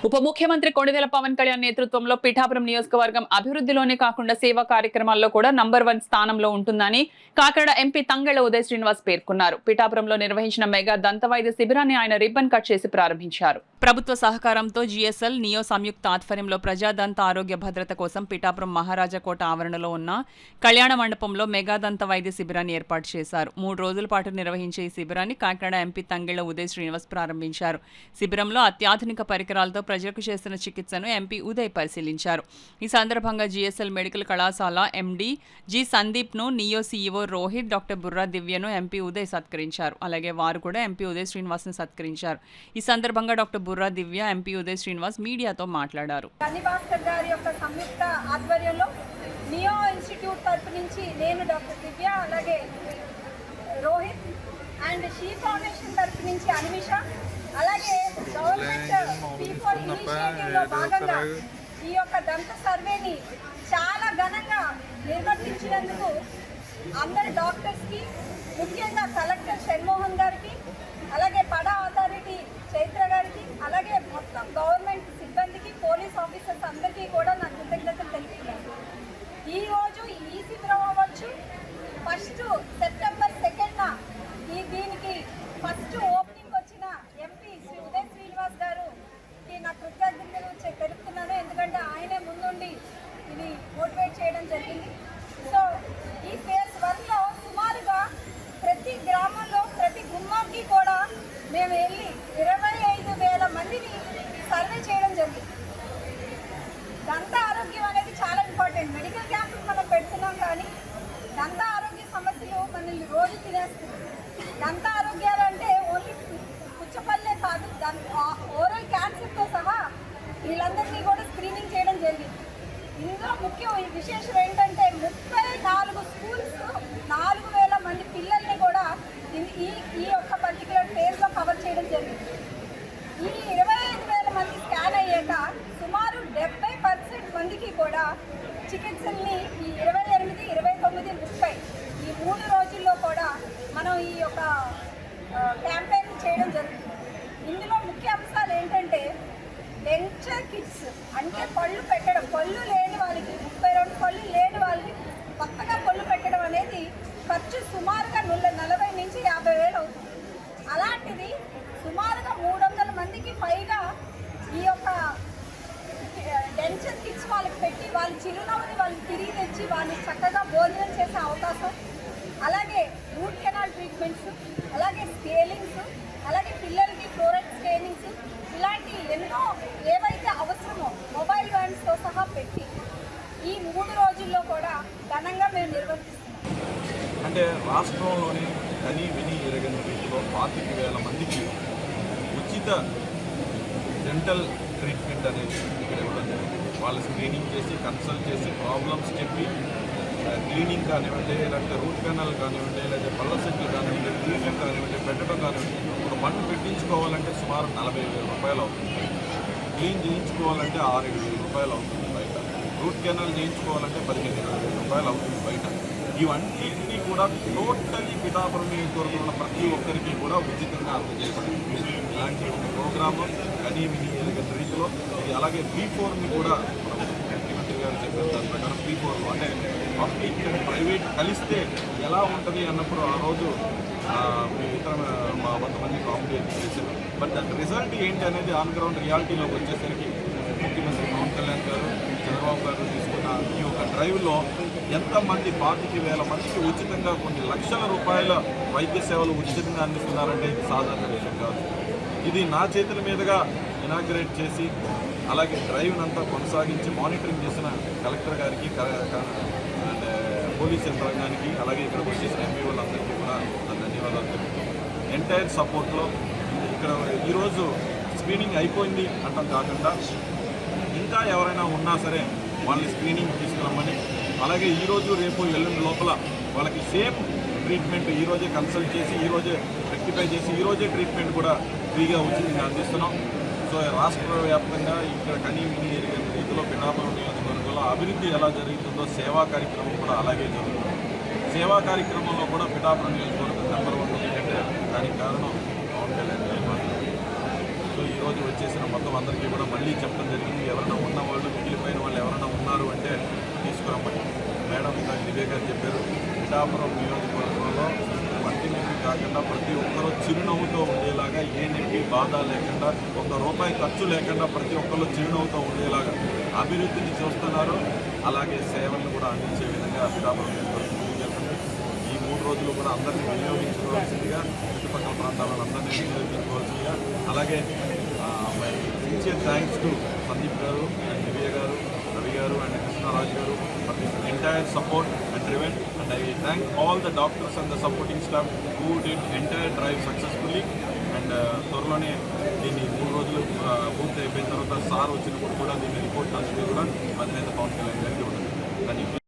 ఉప ముఖ్యమంత్రి కొణిదెల పవన్ కళ్యాణ్ నేతృత్వంలో పిఠాపురం నియోజకవర్గం అభివృద్ధిలోనే కాకుండా సేవా కార్యక్రమాల్లో కూడా నంబర్ 1 స్థానంలో ఉంటుందని కాకినాడ ఎంపీ తంగెళ్ల ఉదయ్ శ్రీనివాస్ పేర్కొన్నారు. పిఠాపురంలో నిర్వహించిన మెగా దంతవైద్య శిబిరాన్ని ఆయన రిబ్బన్ కట్ చేసి ప్రారంభించారు. ప్రభుత్వ సహకారంతో జిఎస్ఎల్ నియో సంయుక్త ఆధ్వర్యంలో ప్రజా దంత ఆరోగ్య భద్రత కోసం పిఠాపురం మహారాజా కోట ఆవరణలో ఉన్న కళ్యాణ మండపంలో మెగా దంత వైద్య శిబిరాన్ని ఏర్పాటు చేశారు. 3 రోజుల పాటు నిర్వహించే ఈ శిబిరాన్ని కాకినాడ ఎంపీ తంగెళ్ల ఉదయ్ శ్రీనివాస్ ప్రారంభించారు. శిబిరంలో అత్యాధునిక పరికరాలతో ప్రజలకు చేస్తున్న చికిత్సను ఎంపీ ఉదయ్ పరిశీలించారు. ఈ సందర్భంగా జిఎస్ఎల్ మెడికల్ కళాశాల ఎండి జి సందీప్ను, Neo CEO Rohit, doctor Burra దివ్యను ఎంపీ ఉదయ్ సత్కరించారు. అలాగే వారు కూడా ఎంపీ ఉదయ్ శ్రీనివాస్ను సత్కరించారు. ఈ సందర్భంగా డాక్టర్ బుర్రా దివ్య, ఎంపీ ఉదయ్ శ్రీనివాస్ మీడియాతో మాట్లాడారు. నియో ఇన్స్టిట్యూట్ తరపు నుంచి నేను డాక్టర్ దివ్య, అలాగే రోహిత్ అండ్ షీ ఫౌండేషన్ తరపు నుంచి అనిమిష, అలాగే గవర్నమెంట్ P4 ఇనిషియేటివ్లో భాగంగా ఈ యొక్క దంత సర్వేని చాలా ఘనంగా నిర్వర్తించినందుకు అందరి డాక్టర్స్కి, ముఖ్యంగా కలెక్టర్ షణ్మోహన్ గారికి, అలాగే పడా అథారిటీ చైత్ర గారికి, అలాగే మొత్తం గవర్నమెంట్ సిబ్బందికి, పోలీస్ ఆఫీసర్స్ అందరికీ కూడా నా కృతజ్ఞతలు తెలుపుతున్నాను. ఈరోజు ఈ శిబిరం అవ్వచ్చు, ఫస్ట్ సెప్టెంబర్ 2న దీనికి ఫస్ట్ ఓపెనింగ్ వచ్చిన ఎంపీ శ్రీ ఉదయ్ శ్రీనివాస్ గారుకి నా కృతజ్ఞతలు తెలుపుతున్నాను. ఎందుకంటే ఆయనే ముందుండి ఇది మోటివేట్ చేయడం జరిగింది. సో ఈ ఫేజ్ 1లో సుమారుగా ప్రతి గ్రామంలో, ప్రతి గుమ్మాకి కూడా మేము వెళ్ళి 25,000 మందిని సర్వే చేయడం జరిగింది. దంత ఆరోగ్యం అనేది చాలా ఇంపార్టెంట్. మెడికల్ క్యాంపులు మనం పెడుతున్నాం, కానీ దంత ఆరోగ్య సమస్యలు మనల్ని రోజు తినేస్తున్నాయి. దంత ఆరోగ్యాలు అంటే ఓన్లీ పుచ్చపల్లే కాదు, ఓరల్ క్యాన్సర్తో సహా వీళ్ళందరినీ కూడా స్క్రీనింగ్ చేయడం జరిగింది. ఇందులో ముఖ్య విశేషం ఏంటంటే 34 స్కూల్స్ 4,000 మంది పిల్లల్ని కూడా ఈ యొక్క పర్టికులర్ ఫేజ్లో కవర్ చేయడం జరిగింది. ఈ 25,000 మంది స్కాన్ అయ్యాక సుమారు 70% మందికి కూడా చికిత్సల్ని ఈ 28, 29, 30 ఈ 3 రోజుల్లో కూడా మనం ఈ యొక్క క్యాంపెయిన్ చేయడం జరుగుతుంది. ఇందులో ముఖ్య అంశాలు ఏంటంటే డెంచర్ కిట్స్, అంటే పళ్ళు పెట్టడం, పళ్ళు లేని వాళ్ళకి 32 పళ్ళు లేని వాళ్ళకి కొత్తగా పళ్ళు పెట్టడం అనేది ఖర్చు సుమారుగా 40 నుంచి 50,000 అవుతుంది. అలాంటిది సుమారుగా 300 మందికి పైగా ఈ యొక్క డెంచర్ కిట్స్ వాళ్ళకి పెట్టి వాళ్ళ చిరునవ్వుని వాళ్ళకి తిరిగి తెచ్చి వాళ్ళని చక్కగా భోజనం చేసే అవకాశం, అలాగే రూట్ కెనాల్ ట్రీట్మెంట్స్, అలాగే స్కేలింగ్స్, అలాగే పిల్లలకి ఫ్లోరైడ్ స్కేనింగ్స్, ఇలాంటి ఎన్నో ఏవైతే అవసరమో మొబైల్ వ్యాన్స్తో సహా పెట్టి ఈ 3 రోజుల్లో కూడా ఘనంగా మేము నిర్వర్తిస్తున్నాం. అంటే రాష్ట్రంలోని కనీ విని ఎరగని రీతిలో 25,000 మందికి ఉచిత డెంటల్ ట్రీట్మెంట్ అనేది ఇక్కడ ఇవ్వడం జరిగింది. వాళ్ళు స్క్రీనింగ్ చేసి, కన్సల్ట్ చేసి, ప్రాబ్లమ్స్ చెప్పి, క్లీనింగ్ కానివ్వండి, లేకపోతే రూట్ కెనాల్ కానివ్వండి, లేదా పళ్ళ సెట్లు కానివ్వండి, ట్రీట్మెంట్ కానివ్వండి, పెట్టడం కానివ్వండి. ఒక పన్ను పెట్టించుకోవాలంటే సుమారు 40,000 రూపాయలు అవుతుంది. క్లీన్ చేయించుకోవాలంటే 6,000 రూపాయలు అవుతుంది బయట. రూట్ కెనాల్ చేయించుకోవాలంటే 15,000 రూపాయలు అవుతుంది బయట. ఇవన్నీ కూడా టోటలీ పిఠాపురం నియోజకవర్గంలో ప్రతి ఒక్కరికి కూడా ఉచితంగా అందజేయబడింది. ఇలాంటి ఒక ప్రోగ్రాము కనీ విని ఎరగని రీతిలో ఇది. అలాగే P4ని కూడా ముఖ్యమంత్రి గారు చెప్పిన దాని ప్రకారం P4 అంటే పబ్లిక్ అండ్ ప్రైవేట్ కలిస్తే ఎలా ఉంటుంది అన్నప్పుడు ఆ రోజు మా 100 మంది కాంపిటేట్ చేశారు. బట్ దాని రిజల్ట్ ఏంటి అనేది ఆన్ గ్రౌండ్ రియాలిటీలోకి వచ్చేసరికి ముఖ్యమంత్రి పవన్ కళ్యాణ్ గారు, చంద్రబాబు గారు తీసుకున్న ఈ యొక్క డ్రైవ్లో ఎంతమంది 25,000 మందికి ఉచితంగా కొన్ని లక్షల రూపాయల వైద్య సేవలు ఉచితంగా అందిస్తున్నారంటే ఇది సాధారణ విషయం కాదు. ఇది నా చేతుల మీదుగా ఇనాగ్రేట్ చేసి, అలాగే డ్రైవ్ని అంతా కొనసాగించి మానిటరింగ్ చేసిన కలెక్టర్ గారికి అండ్ పోలీస్ యంత్రాంగానికి, అలాగే ఇక్కడికి వచ్చేసిన ఎంపీ వాళ్ళందరికీ కూడా నా ధన్యవాదాలు తెలుపుతాం. ఎంటైర్ సపోర్ట్లో ఇక్కడ ఈరోజు స్క్రీనింగ్ అయిపోయింది అంటాం కాకుండా ఇంకా ఎవరైనా ఉన్నా సరే వాళ్ళని స్క్రీనింగ్ తీసుకురమ్మని, అలాగే ఈరోజు రేపు ఎల్లుండి లోపల వాళ్ళకి సేమ్ ట్రీట్మెంట్ ఈరోజే కన్సల్ట్ చేసి, ఈరోజే రెక్టిఫై చేసి, ఈరోజే ట్రీట్మెంట్ కూడా ఫ్రీగా ఉచితంగా అందిస్తున్నాం. సో రాష్ట్ర వ్యాప్తంగా ఇక్కడ కనీ విని ఎరగని రీతిలో పిఠాపురం నియోజకవర్గంలో అభివృద్ధి ఎలా జరుగుతుందో సేవా కార్యక్రమం కూడా అలాగే జరుగుతుంది. సేవా కార్యక్రమంలో కూడా పిఠాపురం నియోజకవర్గం నెంబర్ 1 ఎందుకంటే దానికి కారణం పవన్ కళ్యాణ్ గారు. సో ఈరోజు వచ్చేసిన మొత్తం అందరికీ కూడా మళ్ళీ చెప్పడం జరిగింది. ఎవరైనా ఉన్నవాళ్ళు మిగిలిపోయిన వాళ్ళు ఎవరైనా ఉన్నారు అంటే తీసుకురమ్మని. మేడం ఇందాక దివ్య గారు చెప్పారు, పిఠాపురం నియోజకవర్గంలో వంటి నొప్పి కాకుండా ప్రతి ఒక్కరూ చిరునవ్వుతో ఉండేలాగా, ఏ నొప్పి బాధ లేకుండా, ₹1 ఖర్చు లేకుండా ప్రతి ఒక్కరు చిరునవ్వుతో ఉండేలాగా అభివృద్ధిని చూస్తున్నారు. అలాగే సేవలను కూడా అందించే విధంగా పిఠాపురం నియోజకవర్గం ముందుకెళ్తుంది. ఈ 3 రోజులు కూడా అందరినీ వినియోగించుకోవాల్సిందిగా, చుట్టుపక్కల ప్రాంతాలను అందరినీ వినియోగించుకోవాల్సిందిగా, అలాగే సిన్సియర్ థ్యాంక్స్ టు సందీప్ గారు అండ్ దివ్య గారు, రవి గారు అండ్ కృష్ణరాజు గారు for this entire support and driven. And I thank all the doctors and the supporting staff who did entire drive successfully. And త్వరలోనే దీన్ని 3 రోజులు పూర్తి అయిపోయిన తర్వాత సార్ వచ్చినప్పుడు కూడా దీన్ని రిపోర్ట్ అనేది కూడా అధినేత పవన్ కళ్యాణ్ గారికి ఉంటుంది.